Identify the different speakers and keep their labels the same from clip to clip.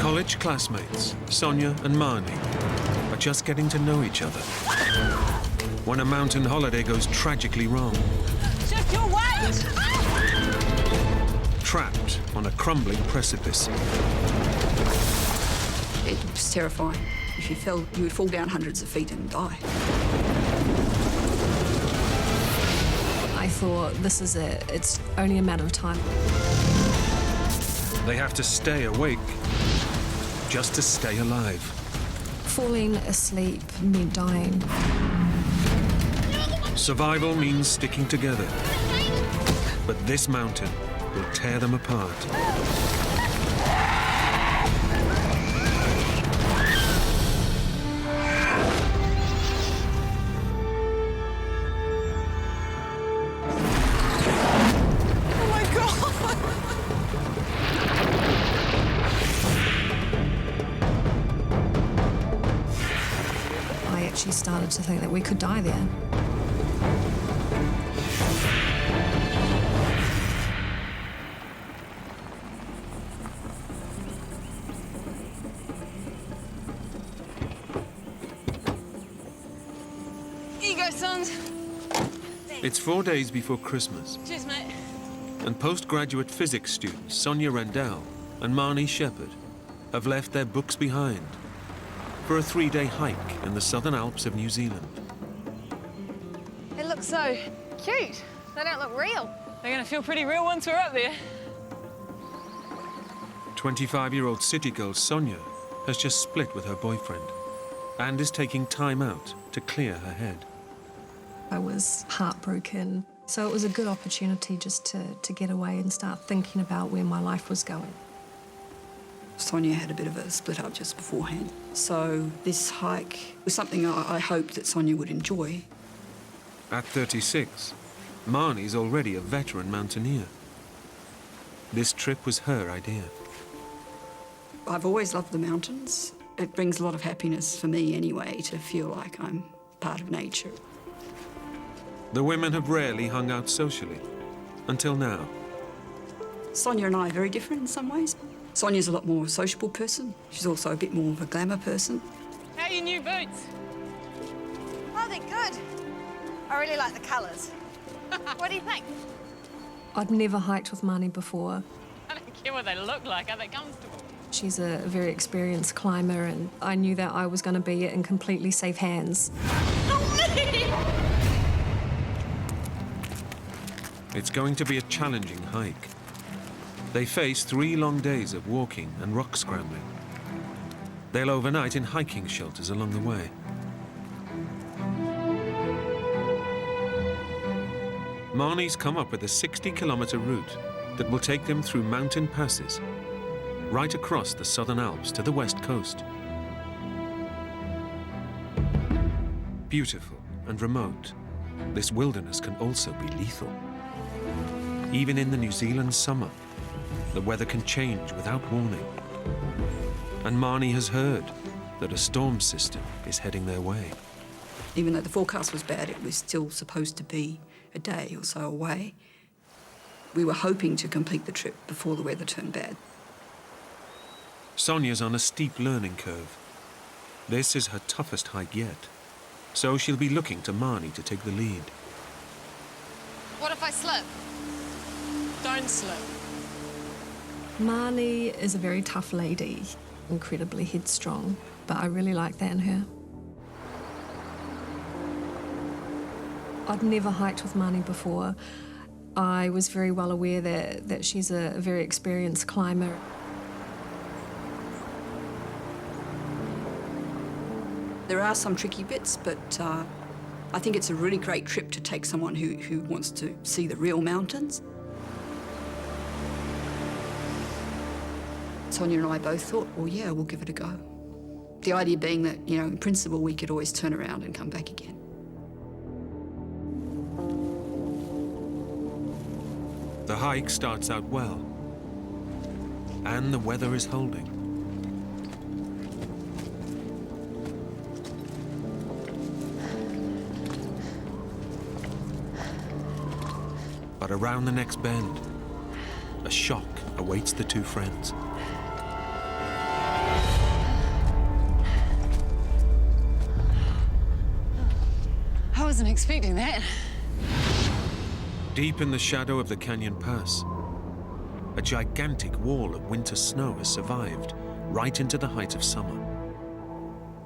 Speaker 1: College classmates, Sonja and Marni, are just getting to know each other when a mountain holiday goes tragically wrong.
Speaker 2: Shift your weight!
Speaker 1: Trapped on a crumbling precipice.
Speaker 3: It was terrifying. If you fell, you would fall down hundreds of feet and die.
Speaker 4: I thought, this is it. It's only a matter of time.
Speaker 1: They have to stay awake just to stay alive.
Speaker 4: Falling asleep meant dying.
Speaker 1: Survival means sticking together. But this mountain will tear them apart.
Speaker 2: Oh my God!
Speaker 4: I actually started to think that we could die there.
Speaker 2: Here you go, sons.
Speaker 1: It's 4 days before Christmas,
Speaker 2: Cheers, mate.
Speaker 1: and postgraduate physics students Sonja Rendell and Marni Shepherd have left their books behind for a 3-day hike in the Southern Alps of New Zealand.
Speaker 2: It looks so cute. They don't look real. They're gonna feel pretty real once we're up there.
Speaker 1: 25-year-old city girl Sonja has just split with her boyfriend and is taking time out to clear her head.
Speaker 4: I was heartbroken, so it was a good opportunity just to get away and start thinking about where my life was going.
Speaker 3: Sonja had a bit of a split up just beforehand. So this hike was something I hoped that Sonja would enjoy.
Speaker 1: At 36, Marni's already a veteran mountaineer. This trip was her idea.
Speaker 3: I've always loved the mountains. It brings a lot of happiness for me anyway to feel like I'm part of nature.
Speaker 1: The women have rarely hung out socially, until now.
Speaker 3: Sonja and I are very different in some ways. Sonja's a lot more sociable person. She's also a bit more of a glamour person.
Speaker 2: How are your new boots?
Speaker 5: Oh, they're good. I really like the colours. What do you think?
Speaker 4: I'd never hiked with Marni before.
Speaker 2: I don't care what they look like. Are they comfortable?
Speaker 4: She's a very experienced climber, and I knew that I was going to be in completely safe hands.
Speaker 1: It's going to be a challenging hike. They face 3 long days of walking and rock scrambling. They'll overnight in hiking shelters along the way. Marni's come up with a 60-kilometre route that will take them through mountain passes, right across the Southern Alps to the west coast. Beautiful and remote, this wilderness can also be lethal. Even in the New Zealand summer, the weather can change without warning. And Marni has heard that a storm system is heading their way.
Speaker 3: Even though the forecast was bad, it was still supposed to be a day or so away. We were hoping to complete the trip before the weather turned bad.
Speaker 1: Sonja's on a steep learning curve. This is her toughest hike yet, so she'll be looking to Marni to take the lead.
Speaker 2: What if I slip? Don't slip.
Speaker 4: Marni is a very tough lady, incredibly headstrong, but I really like that in her. I'd never hiked with Marni before. I was very well aware that she's a very experienced climber.
Speaker 3: There are some tricky bits, but I think it's a really great trip to take someone who wants to see the real mountains. Sonja and I both thought, well, yeah, we'll give it a go. The idea being that, you know, in principle, we could always turn around and come back again.
Speaker 1: The hike starts out well, and the weather is holding. But around the next bend, a shock awaits the two friends.
Speaker 2: wasn't expecting that.
Speaker 1: Deep in the shadow of the canyon pass, a gigantic wall of winter snow has survived right into the height of summer.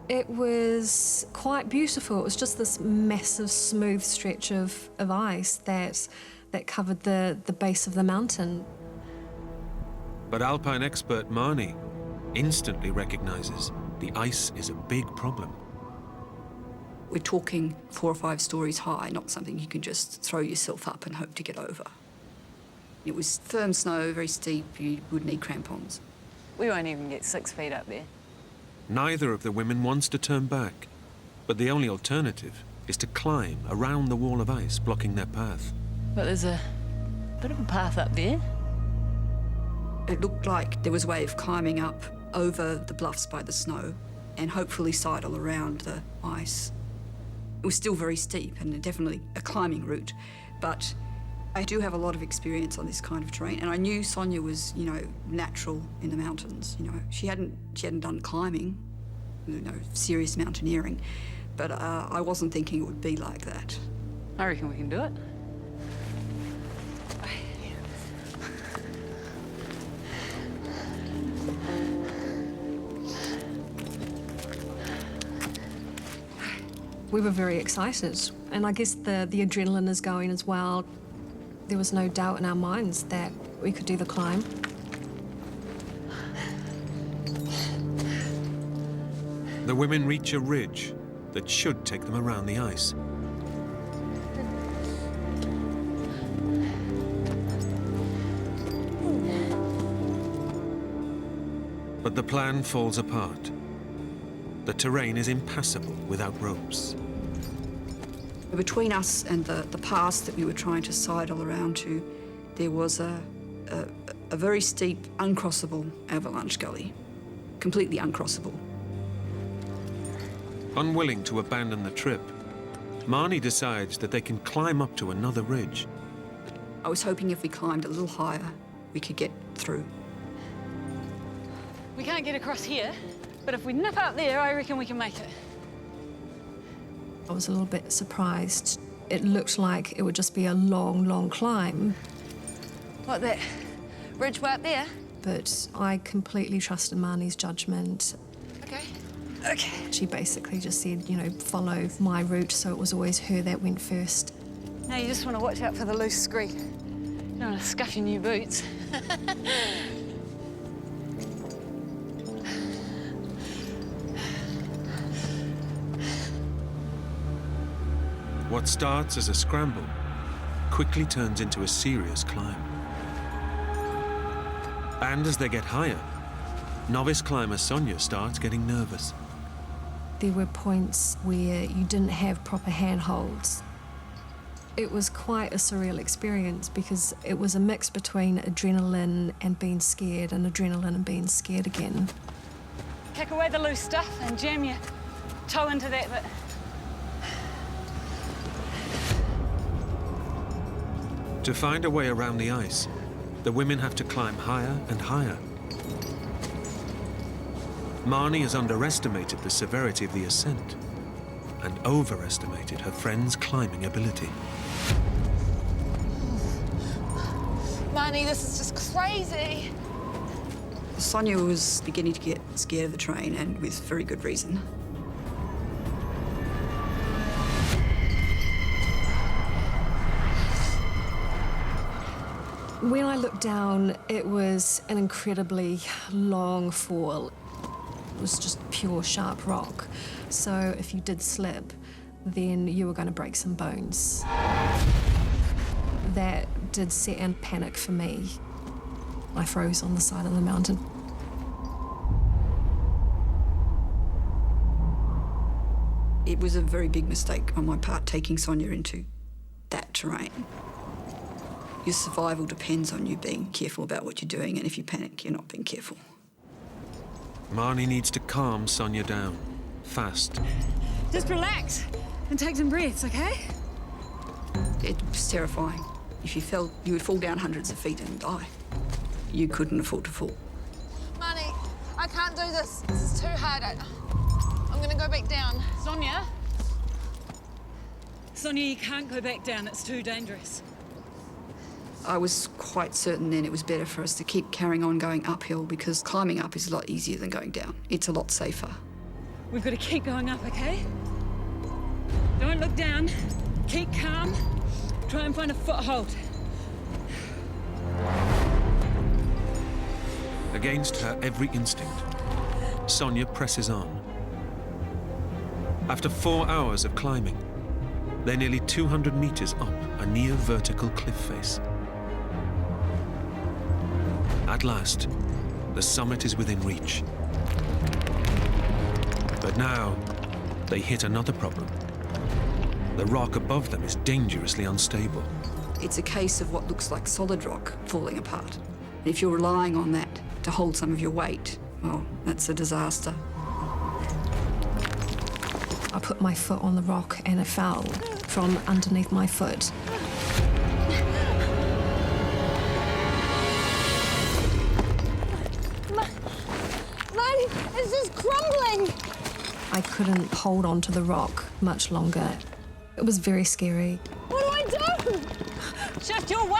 Speaker 4: It was quite beautiful. It was just this massive, smooth stretch of ice that covered the base of the mountain.
Speaker 1: But alpine expert Marni instantly recognizes the ice is a big problem.
Speaker 3: We're talking 4 or 5 stories high, not something you can just throw yourself up and hope to get over. It was firm snow, very steep, you would need crampons.
Speaker 2: We won't even get 6 feet up there.
Speaker 1: Neither of the women wants to turn back, but the only alternative is to climb around the wall of ice blocking their path.
Speaker 2: But there's a bit of a path up there.
Speaker 3: It looked like there was a way of climbing up over the bluffs by the snow and hopefully sidle around the ice. It was still very steep and definitely a climbing route, but I do have a lot of experience on this kind of terrain, and I knew Sonja was, natural in the mountains. She hadn't done climbing, serious mountaineering, but I wasn't thinking it would be like that.
Speaker 2: I reckon we can do it.
Speaker 4: We were very excited, and I guess the adrenaline is going as well. There was no doubt in our minds that we could do the climb.
Speaker 1: The women reach a ridge that should take them around the ice. But the plan falls apart. The terrain is impassable without ropes.
Speaker 3: Between us and the pass that we were trying to sidle around to, there was a very steep, uncrossable avalanche gully, completely uncrossable.
Speaker 1: Unwilling to abandon the trip, Marni decides that they can climb up to another ridge.
Speaker 3: I was hoping if we climbed a little higher, we could get through.
Speaker 2: We can't get across here, but if we nip up there, I reckon we can make it.
Speaker 4: I was a little bit surprised. It looked like it would just be a long, long climb.
Speaker 2: What, that ridge way up there?
Speaker 4: But I completely trusted Marni's judgment.
Speaker 2: Okay.
Speaker 4: She basically just said, follow my route, so it was always her that went first.
Speaker 2: Now you just want to watch out for the loose screed. You don't want to scuff your new boots.
Speaker 1: What starts as a scramble quickly turns into a serious climb. And as they get higher, novice climber Sonja starts getting nervous.
Speaker 4: There were points where you didn't have proper handholds. It was quite a surreal experience because it was a mix between adrenaline and being scared and adrenaline and being scared again.
Speaker 2: Kick away the loose stuff and jam your toe into that bit.
Speaker 1: To find a way around the ice, the women have to climb higher and higher. Marni has underestimated the severity of the ascent and overestimated her friend's climbing ability.
Speaker 2: Marni, this is just crazy.
Speaker 3: Sonja was beginning to get scared of the train, and with very good reason.
Speaker 4: When I looked down, it was an incredibly long fall. It was just pure sharp rock. So if you did slip, then you were going to break some bones. That did set in panic for me. I froze on the side of the mountain.
Speaker 3: It was a very big mistake on my part taking Sonja into that terrain. Your survival depends on you being careful about what you're doing, and if you panic, you're not being careful.
Speaker 1: Marni needs to calm Sonja down, fast.
Speaker 2: Just relax and take some breaths, okay?
Speaker 3: It was terrifying. If you fell, you would fall down hundreds of feet and die. You couldn't afford to fall.
Speaker 2: Marni, I can't do this. This is too hard. I'm gonna go back down. Sonja? Sonia, you can't go back down. It's too dangerous.
Speaker 3: I was quite certain then it was better for us to keep carrying on going uphill because climbing up is a lot easier than going down. It's a lot safer.
Speaker 2: We've got to keep going up, okay? Don't look down. Keep calm. Try and find a foothold.
Speaker 1: Against her every instinct, Sonia presses on. After 4 hours of climbing, they're nearly 200 meters up a near vertical cliff face. At last, the summit is within reach. But now, they hit another problem. The rock above them is dangerously unstable.
Speaker 3: It's a case of what looks like solid rock falling apart. And if you're relying on that to hold some of your weight, well, that's a disaster.
Speaker 4: I put my foot on the rock and it fell from underneath my foot.
Speaker 5: Marni, it's just crumbling.
Speaker 4: I couldn't hold on to the rock much longer. It was very scary.
Speaker 5: What do I do?
Speaker 2: Shift your weight!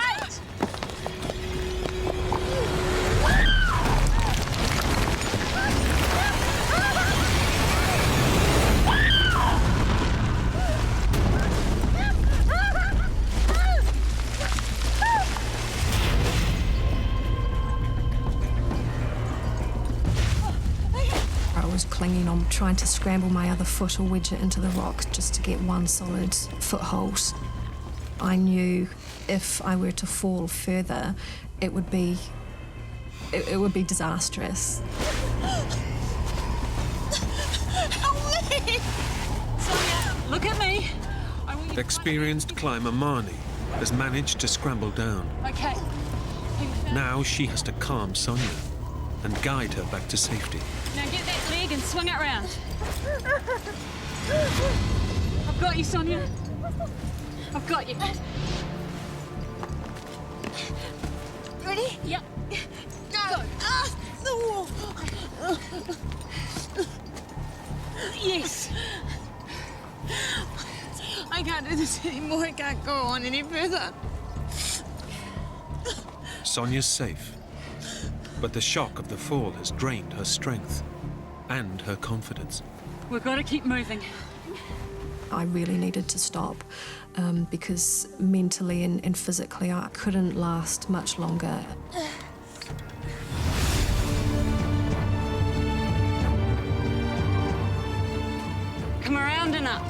Speaker 4: I was clinging on, trying to scramble my other foot or wedge it into the rock just to get one solid foothold. I knew if I were to fall further, it would be disastrous.
Speaker 5: Help me!
Speaker 2: Sonia, look at me. I want you to
Speaker 1: Experienced climber Marni has managed to scramble down.
Speaker 2: Okay.
Speaker 1: Now she has to calm Sonia and guide her back to safety.
Speaker 2: Now get that leg and swing it round. I've got you, Sonia. I've got you.
Speaker 5: Ready?
Speaker 2: Yep.
Speaker 5: Go. Ah, the wall.
Speaker 2: Yes.
Speaker 5: I can't do this anymore. I can't go on any further.
Speaker 1: Sonia's safe, but the shock of the fall has drained her strength and her confidence.
Speaker 2: We've got to keep moving.
Speaker 4: I really needed to stop because mentally and physically I couldn't last much longer.
Speaker 2: Come around and up.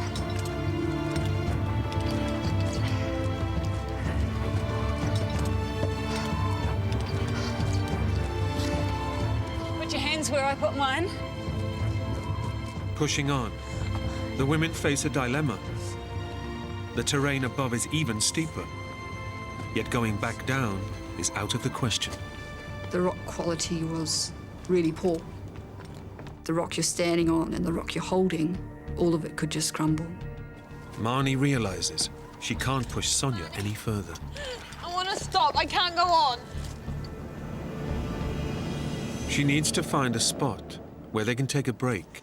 Speaker 2: Put your hands where I put mine.
Speaker 1: Pushing on, the women face a dilemma. The terrain above is even steeper, yet going back down is out of the question.
Speaker 3: The rock quality was really poor. The rock you're standing on and the rock you're holding, all of it could just crumble.
Speaker 1: Marni realizes she can't push Sonia any further.
Speaker 5: I want to stop. I can't go on.
Speaker 1: She needs to find a spot where they can take a break.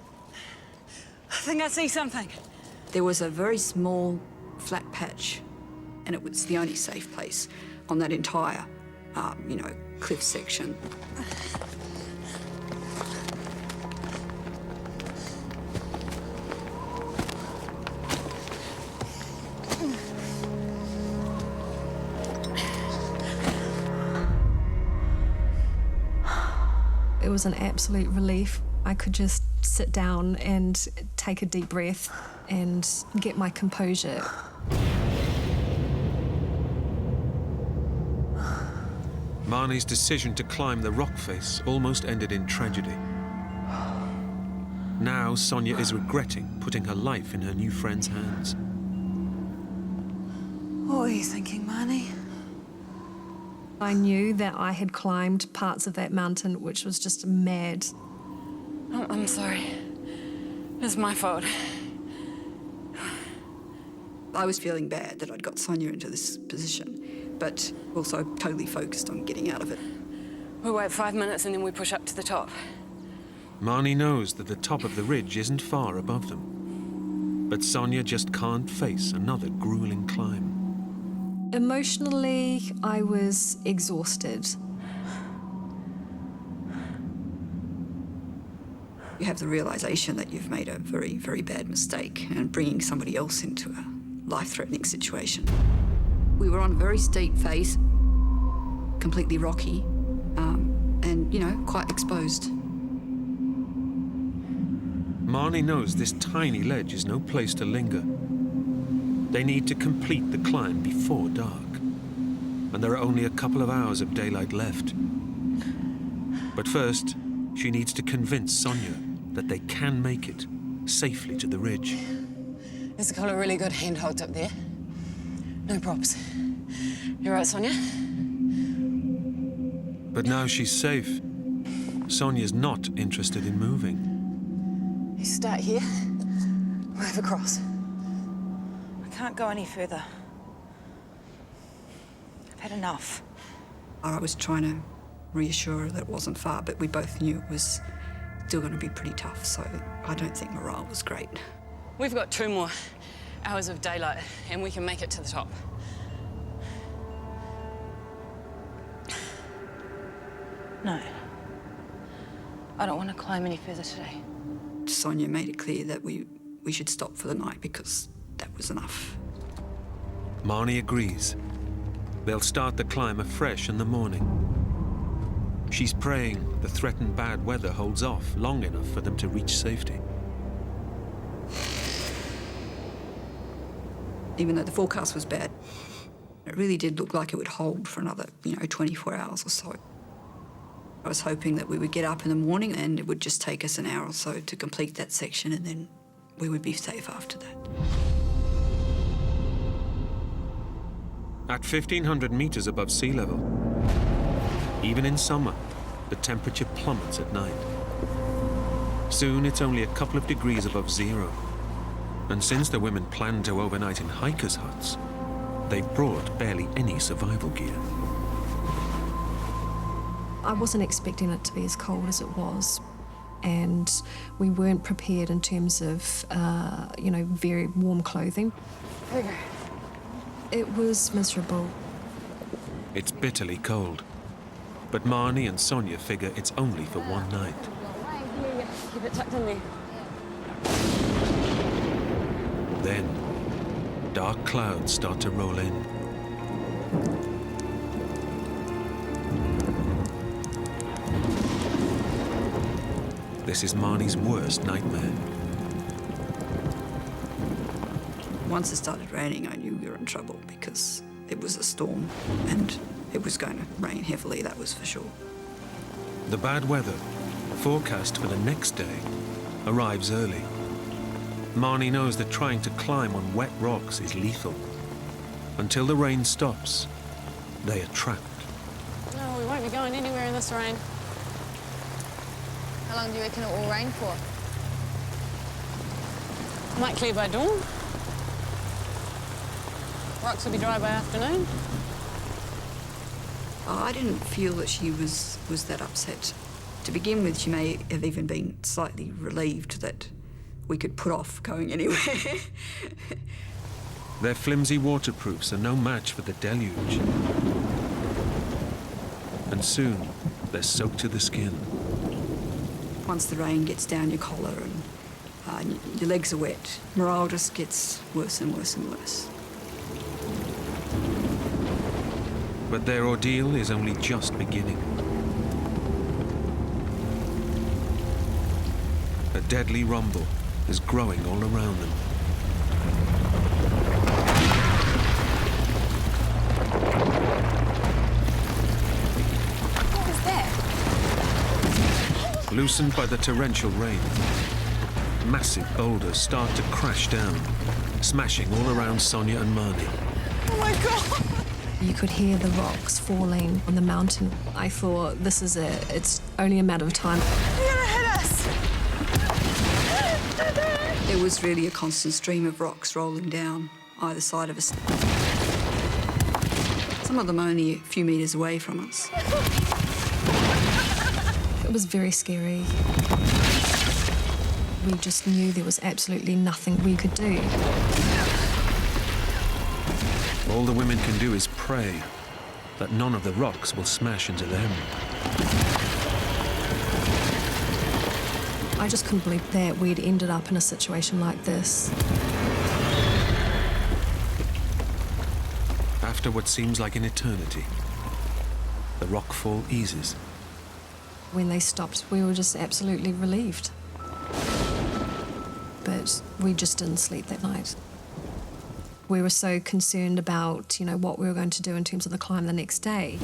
Speaker 2: I think I see something.
Speaker 3: There was a very small, flat patch, and it was the only safe place on that entire, cliff section.
Speaker 4: It was an absolute relief. I could just sit down and take a deep breath and get my composure.
Speaker 1: Marni's decision to climb the rock face almost ended in tragedy. Now Sonia is regretting putting her life in her new friend's hands.
Speaker 2: What were you thinking, Marni?
Speaker 4: I knew that I had climbed parts of that mountain which was just mad.
Speaker 2: Oh, I'm sorry. It's my fault.
Speaker 3: I was feeling bad that I'd got Sonia into this position, but also totally focused on getting out of it.
Speaker 2: We wait 5 minutes and then we push up to the top.
Speaker 1: Marni knows that the top of the ridge isn't far above them. But Sonja just can't face another grueling climb.
Speaker 4: Emotionally, I was exhausted.
Speaker 3: You have the realisation that you've made a very, very bad mistake and bringing somebody else into a life-threatening situation. We were on a very steep face, completely rocky, and, you know, quite exposed.
Speaker 1: Marni knows this tiny ledge is no place to linger. They need to complete the climb before dark, and there are only a couple of hours of daylight left. But first, she needs to convince Sonja that they can make it safely to the ridge.
Speaker 2: There's a couple of really good handholds up there. No props. You right, Sonja?
Speaker 1: But now she's safe. Sonja's not interested in moving.
Speaker 2: You start here, move across.
Speaker 5: I can't go any further. I've had enough.
Speaker 3: I was trying to reassure her that it wasn't far, but we both knew it was still going to be pretty tough, so I don't think morale was great.
Speaker 2: We've got 2 more hours of daylight, and we can make it to the top. No. I don't want to climb any further today.
Speaker 3: Sonja made it clear that we should stop for the night because that was enough.
Speaker 1: Marni agrees. They'll start the climb afresh in the morning. She's praying the threatened bad weather holds off long enough for them to reach safety.
Speaker 3: Even though the forecast was bad, it really did look like it would hold for another, 24 hours or so. I was hoping that we would get up in the morning and it would just take us an hour or so to complete that section, and then we would be safe after that.
Speaker 1: At 1,500 meters above sea level, even in summer, the temperature plummets at night. Soon it's only a couple of degrees above zero. And since the women planned to overnight in hikers' huts, they've brought barely any survival gear.
Speaker 4: I wasn't expecting it to be as cold as it was, and we weren't prepared in terms of, very warm clothing.
Speaker 2: Okay.
Speaker 4: It was miserable.
Speaker 1: It's bitterly cold. But Marni and Sonja figure it's only for one night.
Speaker 2: Keep it tucked in there.
Speaker 1: Then, dark clouds start to roll in. This is Marni's worst nightmare.
Speaker 3: Once it started raining, I knew we were in trouble because it was a storm and it was going to rain heavily, that was for sure.
Speaker 1: The bad weather, forecast for the next day, arrives early. Marni knows that trying to climb on wet rocks is lethal. Until the rain stops, they are trapped.
Speaker 2: No, we won't be going anywhere in this rain.
Speaker 5: How long do you reckon it will rain for?
Speaker 2: Might clear by dawn. Rocks will be dry by afternoon.
Speaker 3: I didn't feel that she was that upset. To begin with, she may have even been slightly relieved that we could put off going anywhere.
Speaker 1: Their flimsy waterproofs are no match for the deluge. And soon, they're soaked to the skin.
Speaker 3: Once the rain gets down your collar and your legs are wet, morale just gets worse and worse and worse.
Speaker 1: But their ordeal is only just beginning. A deadly rumble is growing all around them.
Speaker 5: What was that?
Speaker 1: Loosened by the torrential rain, massive boulders start to crash down, smashing all around Sonja and Marni.
Speaker 5: Oh my God!
Speaker 4: You could hear the rocks falling on the mountain. I thought, this is it. It's only a matter of time.
Speaker 5: They're gonna hit us!
Speaker 3: There was really a constant stream of rocks rolling down either side of us. Some of them only a few meters away from us.
Speaker 4: It was very scary. We just knew there was absolutely nothing we could do.
Speaker 1: All the women can do is pray that none of the rocks will smash into them.
Speaker 4: I just couldn't believe that we'd ended up in a situation like this.
Speaker 1: After what seems like an eternity, the rockfall eases.
Speaker 4: When they stopped, we were just absolutely relieved. But we just didn't sleep that night. We were so concerned about, what we were going to do in terms of the climb the next day.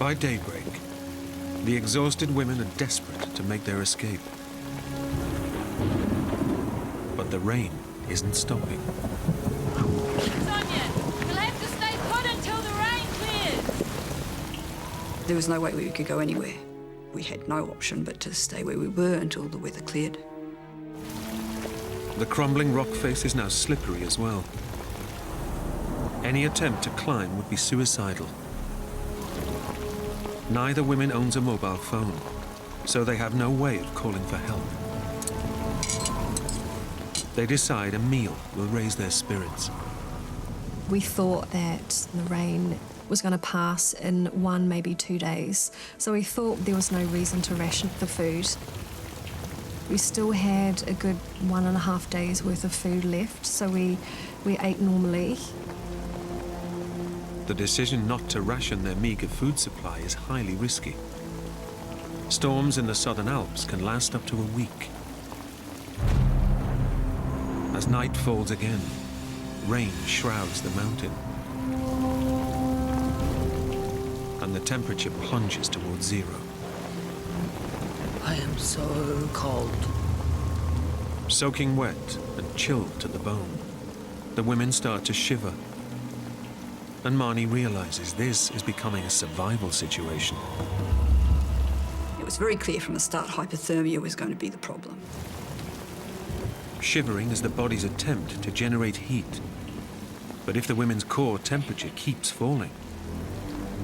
Speaker 1: By daybreak, the exhausted women are desperate to make their escape. But the rain isn't stopping.
Speaker 2: Sonja, you'll have to stay put until the rain clears.
Speaker 3: There was no way we could go anywhere. We had no option but to stay where we were until the weather cleared.
Speaker 1: The crumbling rock face is now slippery as well. Any attempt to climb would be suicidal. Neither woman owns a mobile phone, so they have no way of calling for help. They decide a meal will raise their spirits.
Speaker 4: We thought that the rain was going to pass in 1, maybe 2 days, so we thought there was no reason to ration the food. We still had a good 1.5 days worth of food left, so we ate normally.
Speaker 1: The decision not to ration their meager food supply is highly risky. Storms in the southern Alps can last up to a week. As night falls again, rain shrouds the mountain. And the temperature plunges towards zero.
Speaker 6: I am so cold.
Speaker 1: Soaking wet and chilled to the bone, the women start to shiver. And Marni realizes this is becoming a survival situation.
Speaker 3: It was very clear from the start hypothermia was going to be the problem.
Speaker 1: Shivering is the body's attempt to generate heat. But if the women's core temperature keeps falling,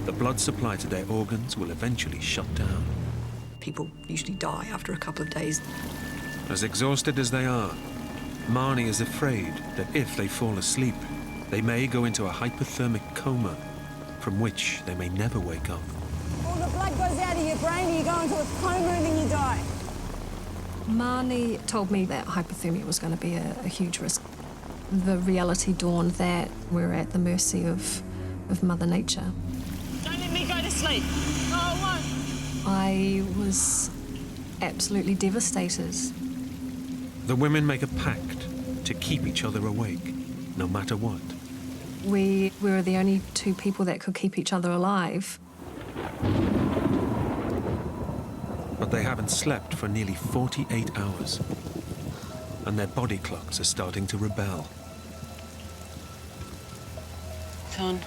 Speaker 1: the blood supply to their organs will eventually shut down.
Speaker 3: People usually die after a couple of days.
Speaker 1: As exhausted as they are, Marni is afraid that if they fall asleep, they may go into a hypothermic coma from which they may never wake up.
Speaker 5: All the blood goes out of your brain, you go into a coma and then you die.
Speaker 4: Marni told me that hypothermia was going to be a huge risk. The reality dawned that we're at the mercy of Mother Nature.
Speaker 2: Don't let me go to sleep. No, I won't.
Speaker 4: I was absolutely devastated.
Speaker 1: The women make a pact to keep each other awake, no matter what.
Speaker 4: We were the only 2 people that could keep each other alive.
Speaker 1: But they haven't slept for nearly 48 hours. And their body clocks are starting to rebel.
Speaker 6: Son,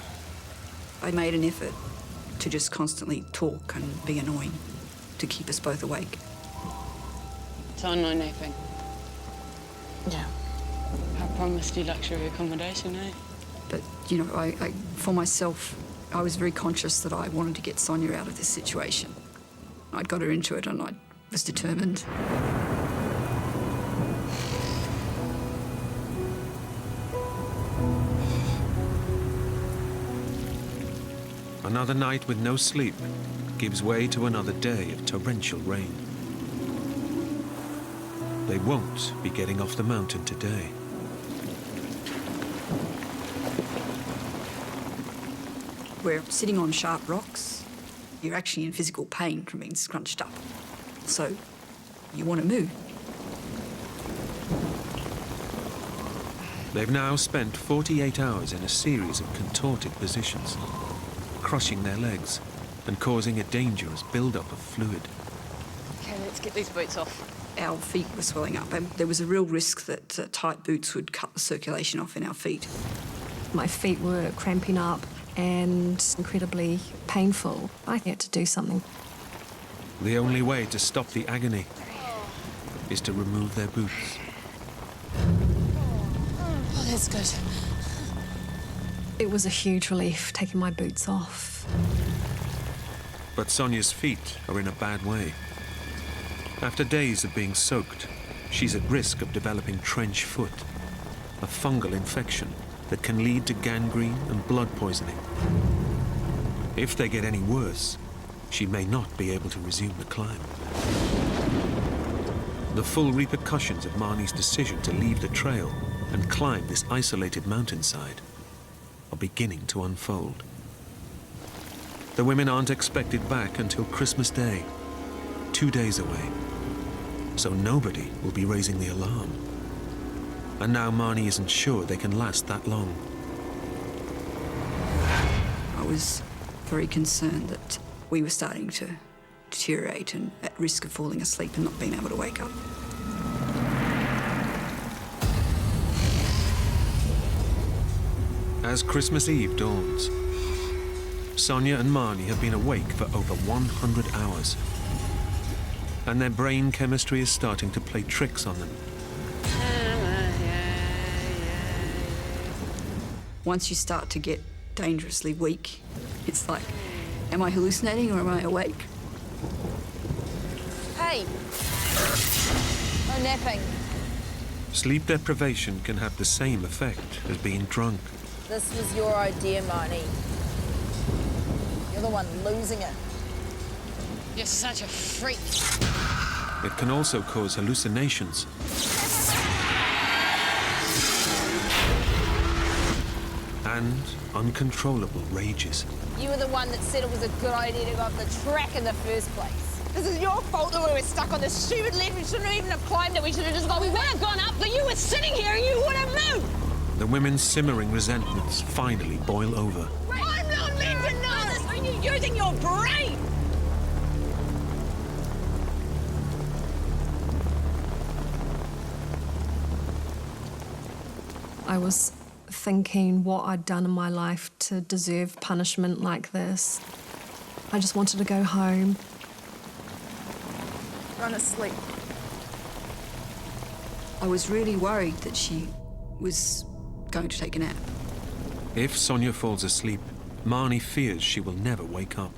Speaker 3: I made an effort to just constantly talk and be annoying to keep us both awake.
Speaker 6: son, no napping.
Speaker 5: Yeah.
Speaker 6: I promised you luxury accommodation, eh?
Speaker 3: But, I for myself, I was very conscious that I wanted to get Sonja out of this situation. I'd got her into it and I was determined.
Speaker 1: Another night with no sleep gives way to another day of torrential rain. They won't be getting off the mountain today.
Speaker 3: We're sitting on sharp rocks. You're actually in physical pain from being scrunched up. So you want to move.
Speaker 1: They've now spent 48 hours in a series of contorted positions, crushing their legs and causing a dangerous build-up of fluid.
Speaker 6: Okay, let's get these boots off.
Speaker 3: Our feet were swelling up and there was a real risk that tight boots would cut the circulation off in our feet.
Speaker 4: My feet were cramping up and incredibly painful. I had to do something.
Speaker 1: The only way to stop the agony is to remove their boots.
Speaker 6: That's good.
Speaker 4: It was a huge relief taking my boots off.
Speaker 1: But Sonja's feet are in a bad way. After days of being soaked, she's at risk of developing trench foot, a fungal infection that can lead to gangrene and blood poisoning. If they get any worse, she may not be able to resume the climb. The full repercussions of Marni's decision to leave the trail and climb this isolated mountainside are beginning to unfold. The women aren't expected back until Christmas Day, 2 days away. So nobody will be raising the alarm. And now Marni isn't sure they can last that long.
Speaker 3: I was very concerned that we were starting to deteriorate and at risk of falling asleep and not being able to wake up.
Speaker 1: As Christmas Eve dawns, Sonja and Marni have been awake for over 100 hours. And their brain chemistry is starting to play tricks on them.
Speaker 3: Once you start to get dangerously weak, it's like, am I hallucinating or am I awake?
Speaker 5: Hey! No napping.
Speaker 1: Sleep deprivation can have the same effect as being drunk.
Speaker 5: This was your idea, Marni. You're the one losing it.
Speaker 6: You're such a freak.
Speaker 1: It can also cause hallucinations. And uncontrollable rages.
Speaker 5: You were the one that said it was a good idea to go up the track in the first place. This is your fault that we were stuck on this stupid ledge. We shouldn't even have climbed it. We should have just gone.
Speaker 2: We would have gone up, but you were sitting here and you would have moved.
Speaker 1: The women's simmering resentments finally boil over.
Speaker 2: I'm not meant to know this when you're using your brain.
Speaker 4: I was thinking what I'd done in my life to deserve punishment like this. I just wanted to go home.
Speaker 5: Run asleep.
Speaker 3: I was really worried that she was going to take a nap.
Speaker 1: If Sonja falls asleep, Marni fears she will never wake up.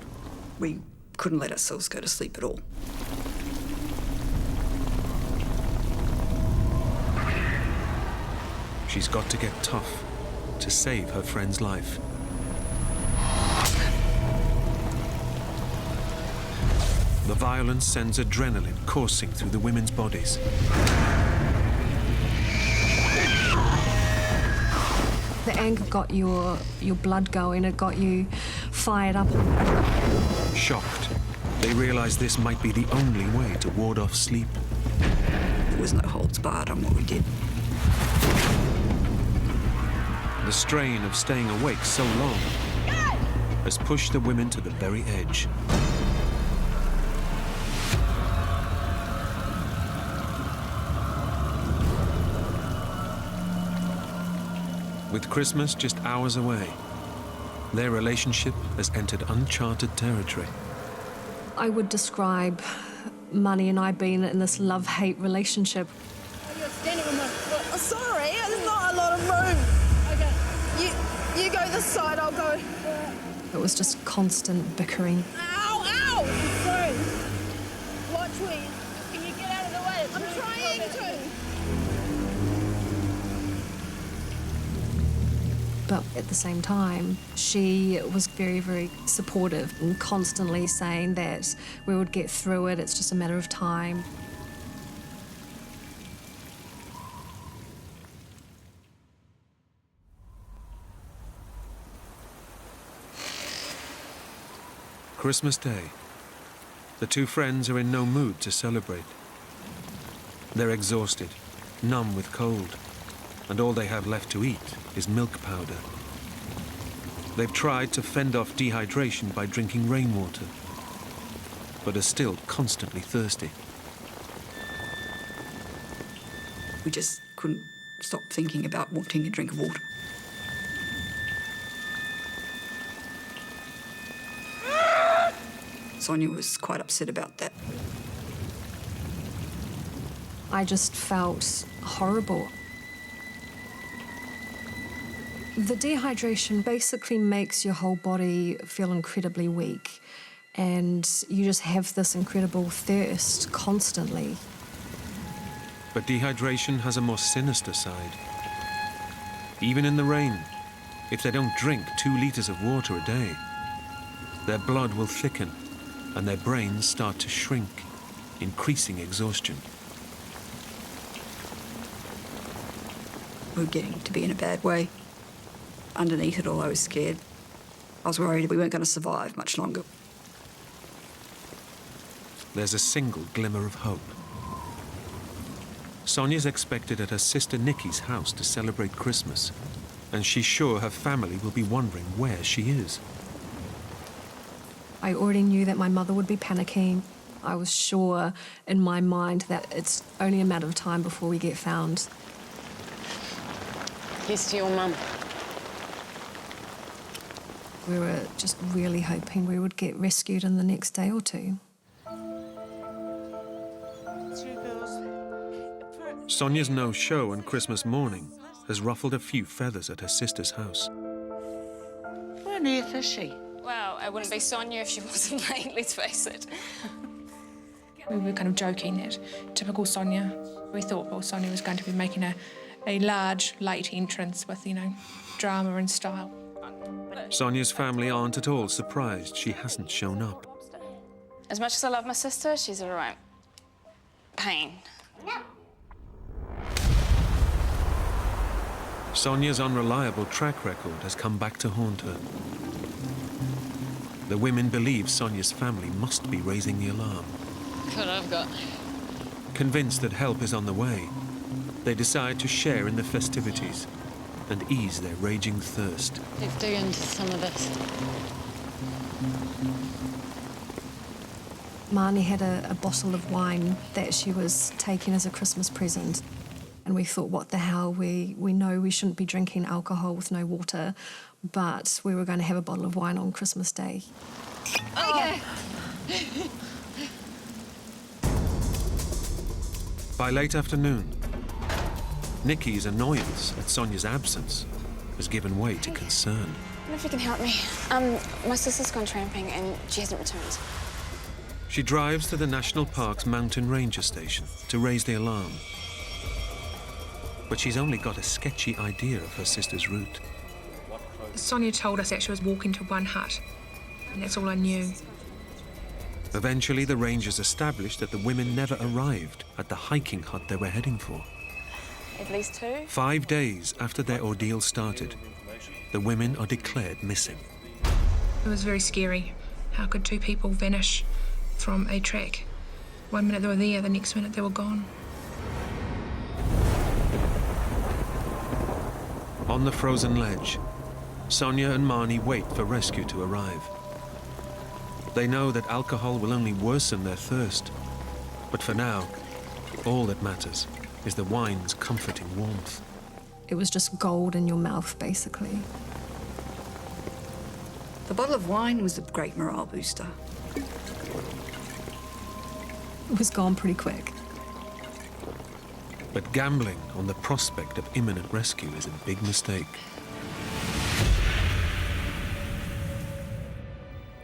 Speaker 3: We couldn't let ourselves go to sleep at all.
Speaker 1: She's got to get tough to save her friend's life. The violence sends adrenaline coursing through the women's bodies.
Speaker 4: The anger got your blood going, it got you fired up.
Speaker 1: Shocked, they realize this might be the only way to ward off sleep.
Speaker 3: There was no holds barred on what we did.
Speaker 1: The strain of staying awake so long has pushed the women to the very edge. With Christmas just hours away, their relationship has entered uncharted territory.
Speaker 4: I would describe Marni and I being in this love-hate relationship.
Speaker 2: You're standing on my foot.
Speaker 5: Oh, sorry, there's not a lot of room.
Speaker 2: Okay.
Speaker 5: You go this side, I'll go.
Speaker 4: It was just constant bickering.
Speaker 5: Ow, ow!
Speaker 2: I'm sorry. Watch me. Can you get out of the way?
Speaker 5: I'm trying to.
Speaker 4: But at the same time, she was very, very supportive and constantly saying that we would get through it, it's just a matter of time.
Speaker 1: Christmas Day. The two friends are in no mood to celebrate. They're exhausted, numb with cold, and all they have left to eat is milk powder. They've tried to fend off dehydration by drinking rainwater, but are still constantly thirsty.
Speaker 3: We just couldn't stop thinking about wanting a drink of water. Sonja was quite upset about that.
Speaker 4: I just felt horrible. The dehydration basically makes your whole body feel incredibly weak, and you just have this incredible thirst constantly.
Speaker 1: But dehydration has a more sinister side. Even in the rain, if they don't drink 2 litres of water a day, their blood will thicken and their brains start to shrink, increasing exhaustion.
Speaker 3: We were getting to be in a bad way. Underneath it all, I was scared. I was worried we weren't going to survive much longer.
Speaker 1: There's a single glimmer of hope. Sonja's expected at her sister Nikki's house to celebrate Christmas, and she's sure her family will be wondering where she is.
Speaker 4: I already knew that my mother would be panicking. I was sure in my mind that it's only a matter of time before we get found.
Speaker 6: Here's to your mum.
Speaker 4: We were just really hoping we would get rescued in the next day or two.
Speaker 1: Sonja's no-show on Christmas morning has ruffled a few feathers at her sister's house.
Speaker 7: Where on earth is she?
Speaker 6: Well, it wouldn't be Sonja if she wasn't late, let's face it.
Speaker 8: We were kind of joking that typical Sonja. We thought, well, Sonja was going to be making a large late entrance with, drama and style.
Speaker 1: Sonja's family aren't at all surprised she hasn't shown up.
Speaker 6: As much as I love my sister, she's a right pain.
Speaker 1: Sonja's unreliable track record has come back to haunt her. The women believe Sonja's family must be raising the alarm.
Speaker 6: God, I've got.
Speaker 1: Convinced that help is on the way, they decide to share in the festivities and ease their raging thirst.
Speaker 6: Let's dig into some of this.
Speaker 4: Marni had a bottle of wine that she was taking as a Christmas present. And we thought, what the hell, we know we shouldn't be drinking alcohol with no water, but we were going to have a bottle of wine on Christmas Day.
Speaker 6: Okay.
Speaker 1: By late afternoon, Nikki's annoyance at Sonja's absence has given way to concern.
Speaker 6: I don't know if you can help me. My sister's gone tramping and she hasn't returned.
Speaker 1: She drives to the National Park's mountain ranger station to raise the alarm. But she's only got a sketchy idea of her sister's route.
Speaker 8: Sonja told us that she was walking to one hut, and that's all I knew.
Speaker 1: Eventually, the rangers established that the women never arrived at the hiking hut they were heading for.
Speaker 6: At least 2.
Speaker 1: 5 days after their ordeal started, the women are declared missing.
Speaker 8: It was very scary. How could 2 people vanish from a track? 1 minute they were there, the next minute they were gone.
Speaker 1: On the frozen ledge, Sonja and Marni wait for rescue to arrive. They know that alcohol will only worsen their thirst, but for now, all that matters is the wine's comforting warmth.
Speaker 4: It was just gold in your mouth, basically.
Speaker 3: The bottle of wine was a great morale booster.
Speaker 4: It was gone pretty quick.
Speaker 1: But gambling on the prospect of imminent rescue is a big mistake.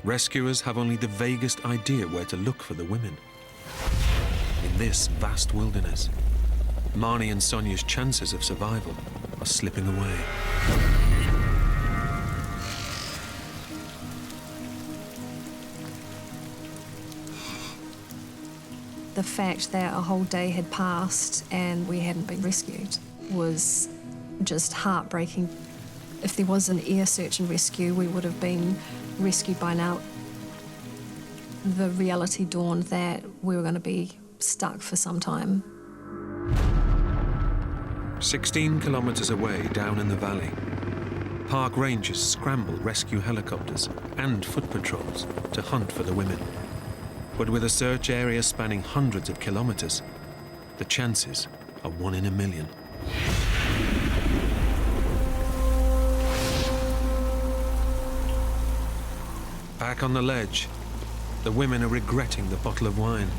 Speaker 1: Rescuers have only the vaguest idea where to look for the women. In this vast wilderness, Marni and Sonja's chances of survival are slipping away.
Speaker 4: The fact that a whole day had passed and we hadn't been rescued was just heartbreaking. If there was an air search and rescue, we would have been rescued by now. The reality dawned that we were going to be stuck for some time.
Speaker 1: 16 kilometers away down in the valley, park rangers scramble rescue helicopters and foot patrols to hunt for the women. But with a search area spanning hundreds of kilometers, the chances are 1 in a million. Back on the ledge, the women are regretting the bottle of wine.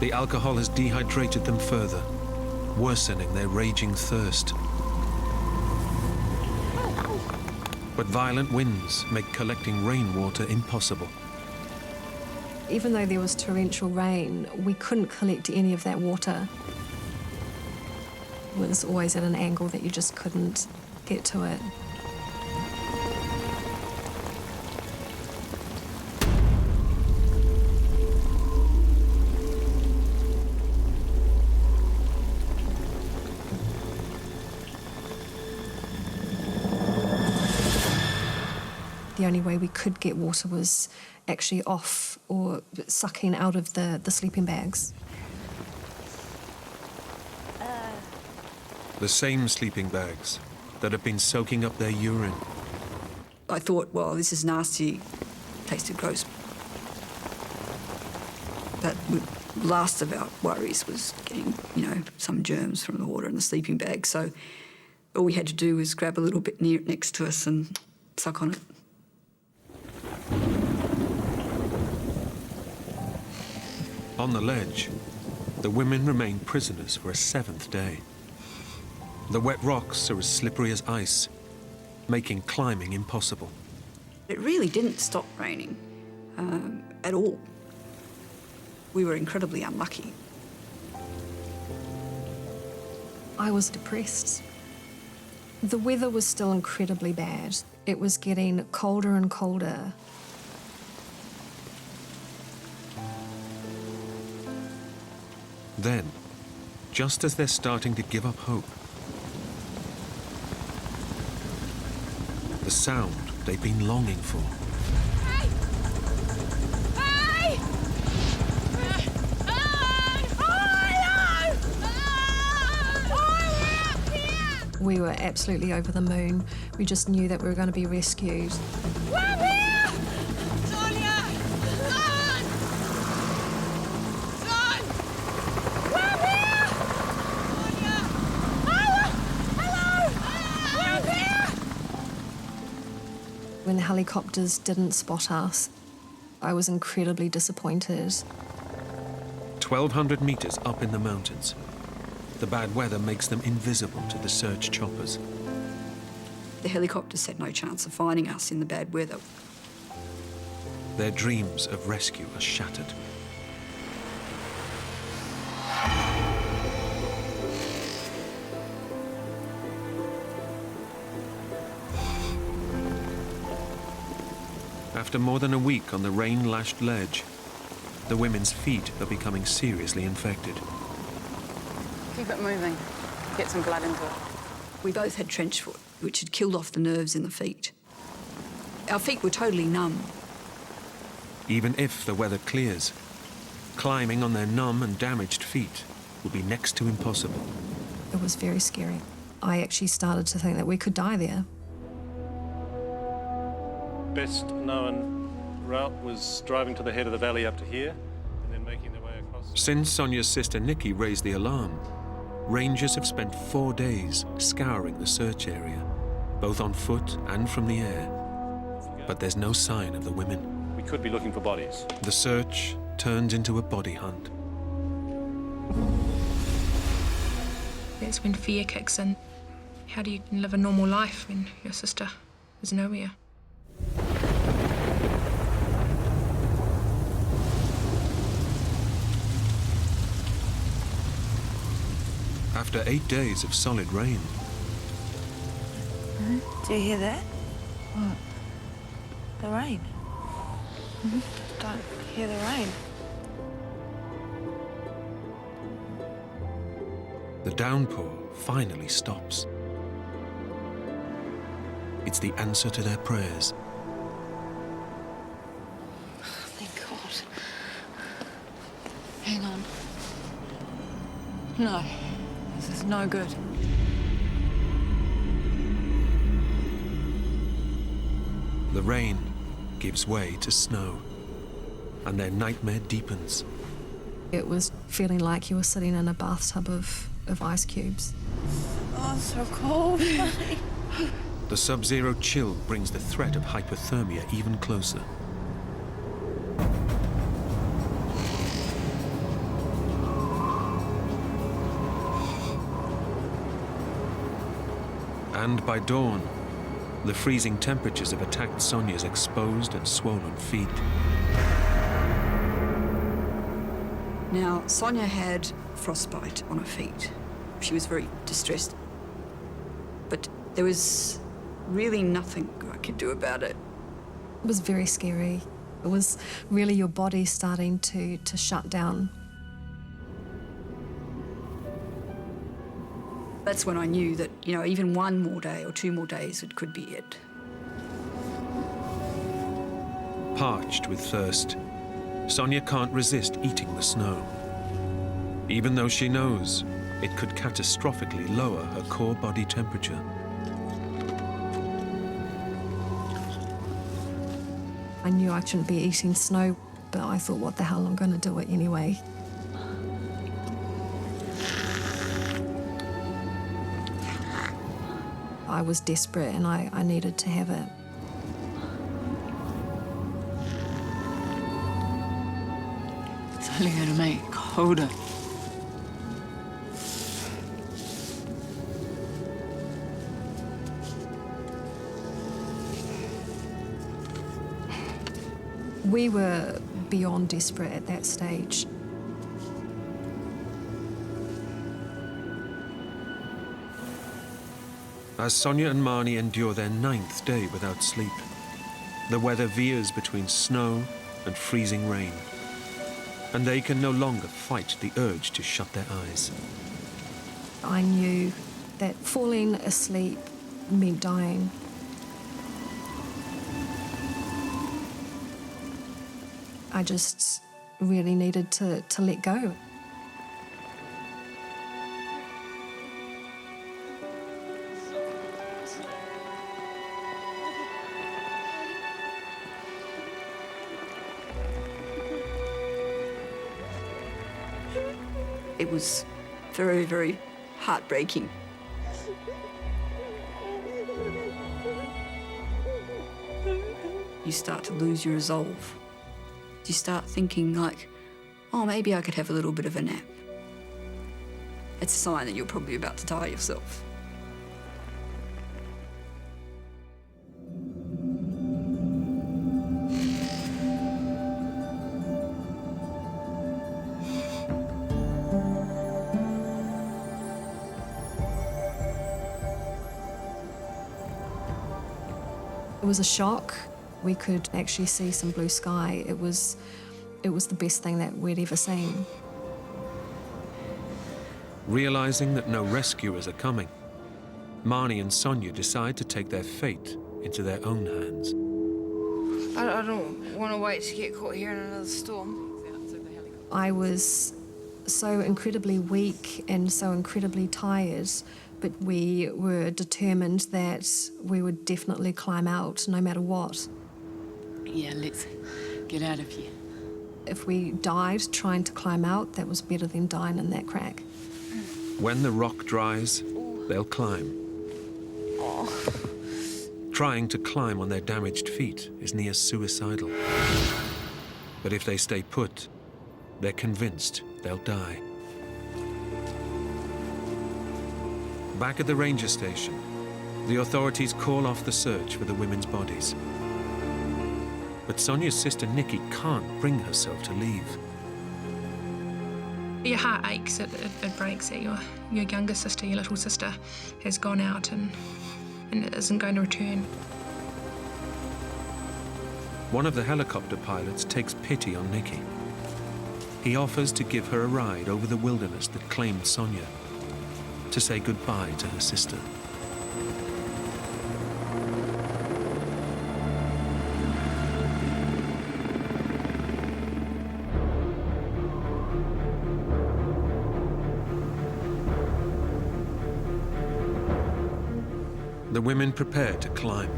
Speaker 1: The alcohol has dehydrated them further, worsening their raging thirst. But violent winds make collecting rainwater impossible.
Speaker 4: Even though there was torrential rain, we couldn't collect any of that water. It was always at an angle that you just couldn't get to it. The only way we could get water was actually off or sucking out of the sleeping bags.
Speaker 1: The same sleeping bags that have been soaking up their urine.
Speaker 3: I thought, well, this is nasty, tasted gross. But the last of our worries was getting, some germs from the water in the sleeping bag. So all we had to do was grab a little bit next to us and suck on it.
Speaker 1: On the ledge, the women remain prisoners for a 7th day. The wet rocks are as slippery as ice, making climbing impossible.
Speaker 3: It really didn't stop raining at all. We were incredibly unlucky.
Speaker 4: I was depressed. The weather was still incredibly bad. It was getting colder and colder.
Speaker 1: Then, just as they're starting to give up hope, the sound they've been longing for.
Speaker 5: Hey! Hey!
Speaker 4: We were absolutely over the moon. We just knew that we were going to be rescued.
Speaker 5: We're here! Sonja! Son! Son! We're here! Sonja! Hello! We're here!
Speaker 4: When the helicopters didn't spot us, I was incredibly disappointed.
Speaker 1: 1,200 meters up in the mountains, the bad weather makes them invisible to the search choppers.
Speaker 3: The helicopters had no chance of finding us in the bad weather.
Speaker 1: Their dreams of rescue are shattered. After more than a week on the rain-lashed ledge, the women's feet are becoming seriously infected.
Speaker 6: Keep it moving. Get some blood into it.
Speaker 3: We both had trench foot, which had killed off the nerves in the feet. Our feet were totally numb.
Speaker 1: Even if the weather clears, climbing on their numb and damaged feet will be next to impossible.
Speaker 4: It was very scary. I actually started to think that we could die there.
Speaker 9: Best known route was driving to the head of the valley up to here and then making their way across.
Speaker 1: Since Sonja's sister Nikki raised the alarm, rangers have spent 4 days scouring the search area, both on foot and from the air. But there's no sign of the women.
Speaker 9: We could be looking for bodies.
Speaker 1: The search turns into a body hunt.
Speaker 8: That's when fear kicks in. How do you live a normal life when your sister is nowhere?
Speaker 1: After 8 days of solid rain,
Speaker 7: Do you hear that? What? The rain. Don't hear the rain.
Speaker 1: the downpour finally stops. It's the answer to their prayers.
Speaker 6: Thank God. Hang on. No, this is no good.
Speaker 1: The rain gives way to snow, and their nightmare deepens.
Speaker 4: It was feeling like you were sitting in a bathtub of ice cubes.
Speaker 7: Oh, it's so cold.
Speaker 1: The sub-zero chill brings the threat of hypothermia even closer. And by dawn, The freezing temperatures have attacked Sonja's exposed and swollen feet.
Speaker 3: Now, Sonja had frostbite on her feet. She was very distressed. But there was really nothing I could do about it.
Speaker 4: It was very scary. It was really your body starting to shut down.
Speaker 3: That's when I knew that, you know, even one more day or 2 more days, it could be it.
Speaker 1: Parched with thirst, Sonja can't resist eating the snow, even though she knows it could catastrophically lower her core body temperature.
Speaker 4: I knew I shouldn't be eating snow, but I thought, what the hell, I'm going to do it anyway. I was desperate and I needed to have it.
Speaker 10: It's only going to make it colder.
Speaker 4: We were beyond desperate at that stage.
Speaker 1: As Sonja and Marni endure their 9th day without sleep, the weather veers between snow and freezing rain, and they can no longer fight the urge to shut their eyes.
Speaker 4: I knew that falling asleep meant dying. I just really needed to let go.
Speaker 3: It was very, very heartbreaking. You start to lose your resolve. You start thinking like, oh, maybe I could have a little bit of a nap. It's a sign that you're probably about to die yourself.
Speaker 4: It was a shock. We could actually see some blue sky. It was the best thing that we'd ever seen.
Speaker 1: Realizing that no rescuers are coming, Marni and Sonja decide to take their fate into their own hands.
Speaker 10: I don't want to wait to get caught here in another storm.
Speaker 4: I was so incredibly weak and so incredibly tired, but we were determined that we would definitely climb out no matter what.
Speaker 10: Yeah, let's get out of here.
Speaker 4: If we died trying to climb out, that was better than dying in that crack.
Speaker 1: When the rock dries, they'll climb. Trying to climb on their damaged feet is near suicidal. But if they stay put, they're convinced they'll die. Back at the ranger station, the authorities call off the search for the women's bodies. But Sonja's sister Nikki can't bring herself to leave.
Speaker 8: Your heart aches, it breaks that your younger sister, your little sister, has gone out and isn't going to return.
Speaker 1: One of the helicopter pilots takes pity on Nikki. He offers to give her a ride over the wilderness that claimed Sonja, to say goodbye to her sister. The women prepare to climb.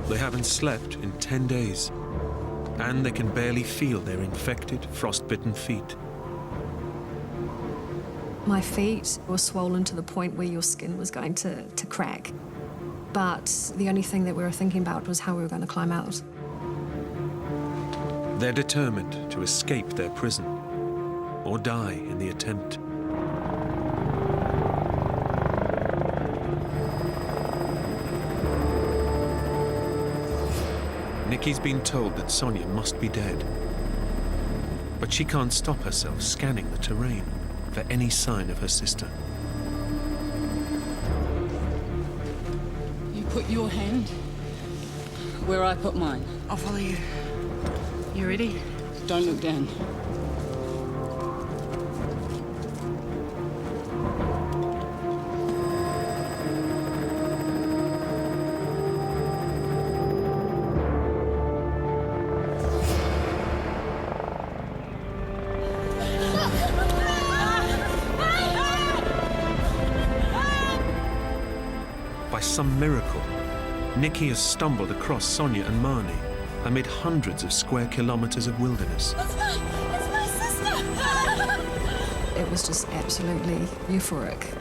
Speaker 1: They haven't slept in 10 days, and they can barely feel their infected, frostbitten feet.
Speaker 4: My feet were swollen to the point where your skin was going to crack. But the only thing that we were thinking about was how we were going to climb out.
Speaker 1: They're determined to escape their prison, or die in the attempt. Nikki's been told that Sonja must be dead. But she can't stop herself scanning the terrain for any sign of her sister.
Speaker 2: You put your hand where I put mine.
Speaker 10: I'll follow you. You ready?
Speaker 2: Don't look down.
Speaker 1: By some miracle, Nikki has stumbled across Sonja and Marni amid hundreds of square kilometres of wilderness.
Speaker 5: It's my sister!
Speaker 4: It was just absolutely euphoric.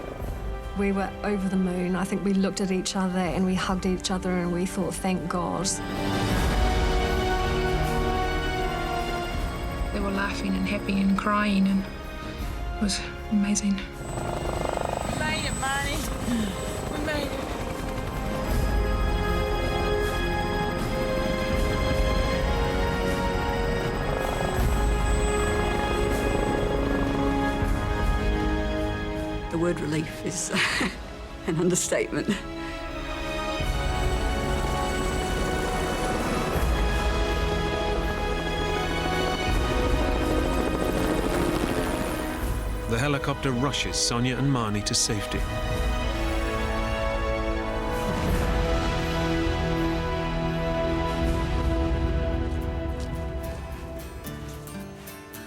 Speaker 4: We were over the moon. I think we looked at each other and we hugged each other and we thought, thank God.
Speaker 8: They were laughing and happy and crying, and it was amazing.
Speaker 5: We made it, Marni. We made it.
Speaker 3: The word relief is an understatement.
Speaker 1: The helicopter rushes Sonja and Marni to safety.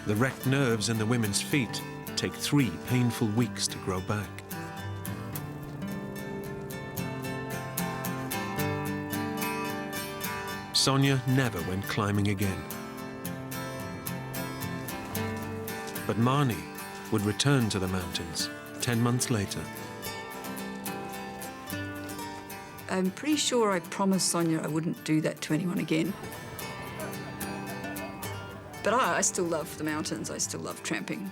Speaker 1: The wrecked nerves in the women's feet take 3 painful weeks to grow back. Sonja never went climbing again. But Marni would return to the mountains 10 months later.
Speaker 3: I'm pretty sure I promised Sonja I wouldn't do that to anyone again. But I still love the mountains. I still love tramping.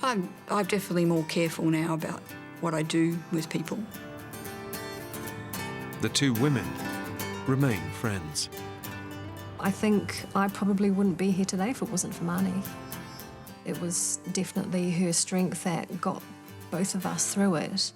Speaker 3: And I'm definitely more careful now about what I do with people.
Speaker 1: The two women remain friends.
Speaker 4: I think I probably wouldn't be here today if it wasn't for Marni. It was definitely her strength that got both of us through it.